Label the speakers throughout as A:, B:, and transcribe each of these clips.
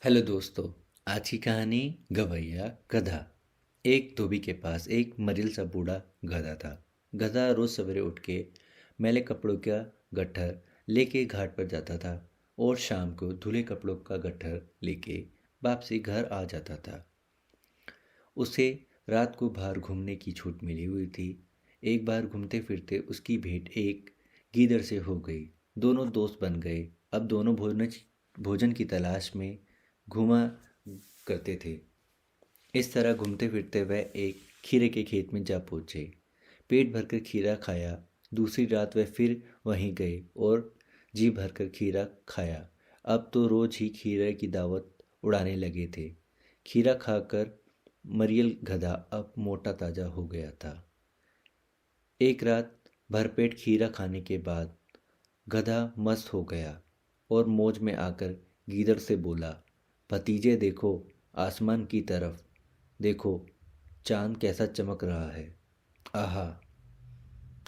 A: Hello दोस्तों। आज की कहानी गवैया गधा। एक धोबी के पास एक मरिल सा बूढ़ा गधा था। गधा रोज सवेरे उठ के मैले कपड़ों का गट्ठर लेके घाट पर जाता था और शाम को धुले कपड़ों का गट्ठर लेके वापसी घर आ जाता था। उसे रात को बाहर घूमने की छूट मिली हुई थी। एक बार घूमते फिरते उसकी भेंट एक गीदड़ से हो गई। दोनों दोस्त बन गए। अब दोनों भोजन की तलाश में घूमा करते थे। इस तरह घूमते फिरते वह एक खीरे के खेत में जा पहुँचे। पेट भरकर खीरा खाया। दूसरी रात वह फिर वहीं गए और जी भरकर खीरा खाया। अब तो रोज ही खीरे की दावत उड़ाने लगे थे। खीरा खाकर मरियल गधा अब मोटा ताजा हो गया था। एक रात भरपेट खीरा खाने के बाद गधा मस्त हो गया और मौज में आकर गीदड़ से बोला, भतीजे देखो, आसमान की तरफ देखो, चांद कैसा चमक रहा है। आहा,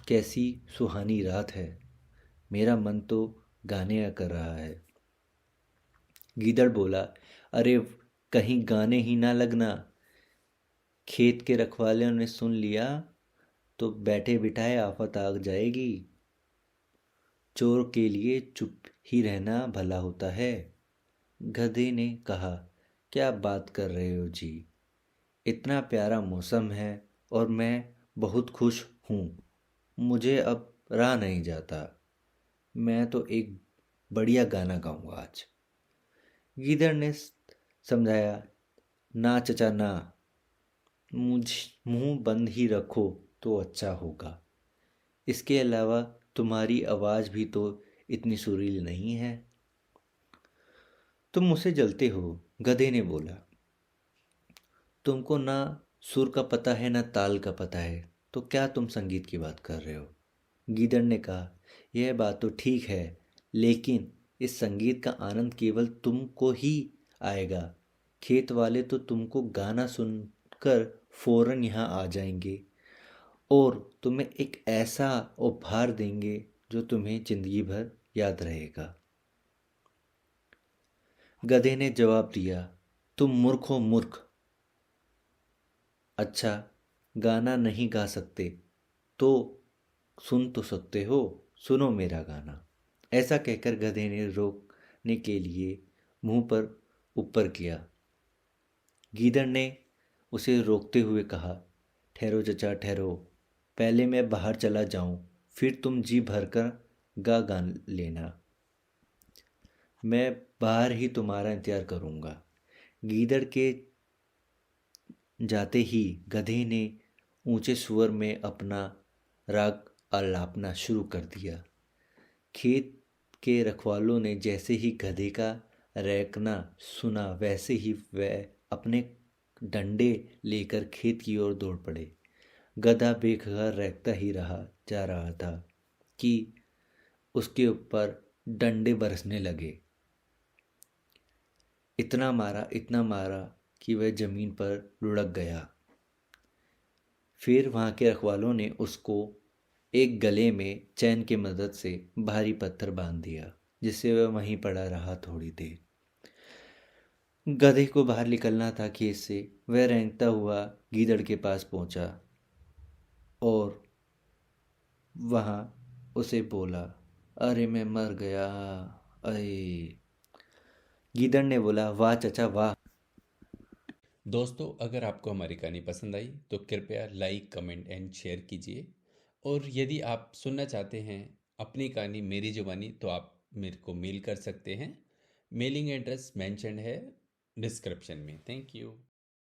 A: कैसी सुहानी रात है। मेरा मन तो गाने कर रहा है। गीदड़ बोला, अरे कहीं गाने ही ना लगना। खेत के रखवाले ने सुन लिया तो बैठे बिठाए आफत आ जाएगी। चोर के लिए चुप ही रहना भला होता है। गधे ने कहा, क्या बात कर रहे हो जी। इतना प्यारा मौसम है और मैं बहुत खुश हूँ। मुझे अब रहा नहीं जाता। मैं तो एक बढ़िया गाना गाऊंगा आज। गीदड़ ने समझाया, ना चचा ना, मुझ मुंह बंद ही रखो तो अच्छा होगा। इसके अलावा तुम्हारी आवाज़ भी तो इतनी सुरीली नहीं है। तुम मुझसे जलते हो, गधे ने बोला। तुमको ना सुर का पता है ना ताल का पता है, तो क्या तुम संगीत की बात कर रहे हो। गीदड़ ने कहा, यह बात तो ठीक है, लेकिन इस संगीत का आनंद केवल तुमको ही आएगा। खेत वाले तो तुमको गाना सुनकर फौरन यहाँ आ जाएंगे और तुम्हें एक ऐसा उपहार देंगे जो तुम्हें जिंदगी भर याद रहेगा। गधे ने जवाब दिया, तुम मूर्ख हो मूर्ख। अच्छा, गाना नहीं गा सकते तो सुन तो सकते हो, सुनो मेरा गाना। ऐसा कहकर गधे ने रोकने के लिए मुंह पर ऊपर किया। गीदड़ ने उसे रोकते हुए कहा, ठहरो चचा ठहरो, पहले मैं बाहर चला जाऊं, फिर तुम जी भरकर गा लेना। मैं बाहर ही तुम्हारा इंतजार करूंगा। गीदड़ के जाते ही गधे ने ऊंचे स्वर में अपना राग आलापना शुरू कर दिया। खेत के रखवालों ने जैसे ही गधे का रैकना सुना वैसे ही वह अपने डंडे लेकर खेत की ओर दौड़ पड़े। गधा बेखबर रैकता ही जा रहा था कि उसके ऊपर डंडे बरसने लगे। इतना मारा कि वह जमीन पर लुढ़क गया। फिर वहाँ के रखवालों ने उसको एक गले में चैन की मदद से भारी पत्थर बांध दिया, जिससे वह वहीं पड़ा रहा थोड़ी देर। गधे को बाहर निकलना था खेत से। वह रेंगता हुआ गीदड़ के पास पहुंचा और वहाँ उसे बोला, अरे मैं मर गया। अरे। गीदड़ ने बोला, वाह चचा वाह।
B: दोस्तों, अगर आपको हमारी कहानी पसंद आई तो कृपया लाइक कमेंट एंड शेयर कीजिए। और यदि आप सुनना चाहते हैं अपनी कहानी मेरी जुबानी तो आप मेरे को मेल कर सकते हैं। मेलिंग एड्रेस मेंशन है डिस्क्रिप्शन में। Thank you.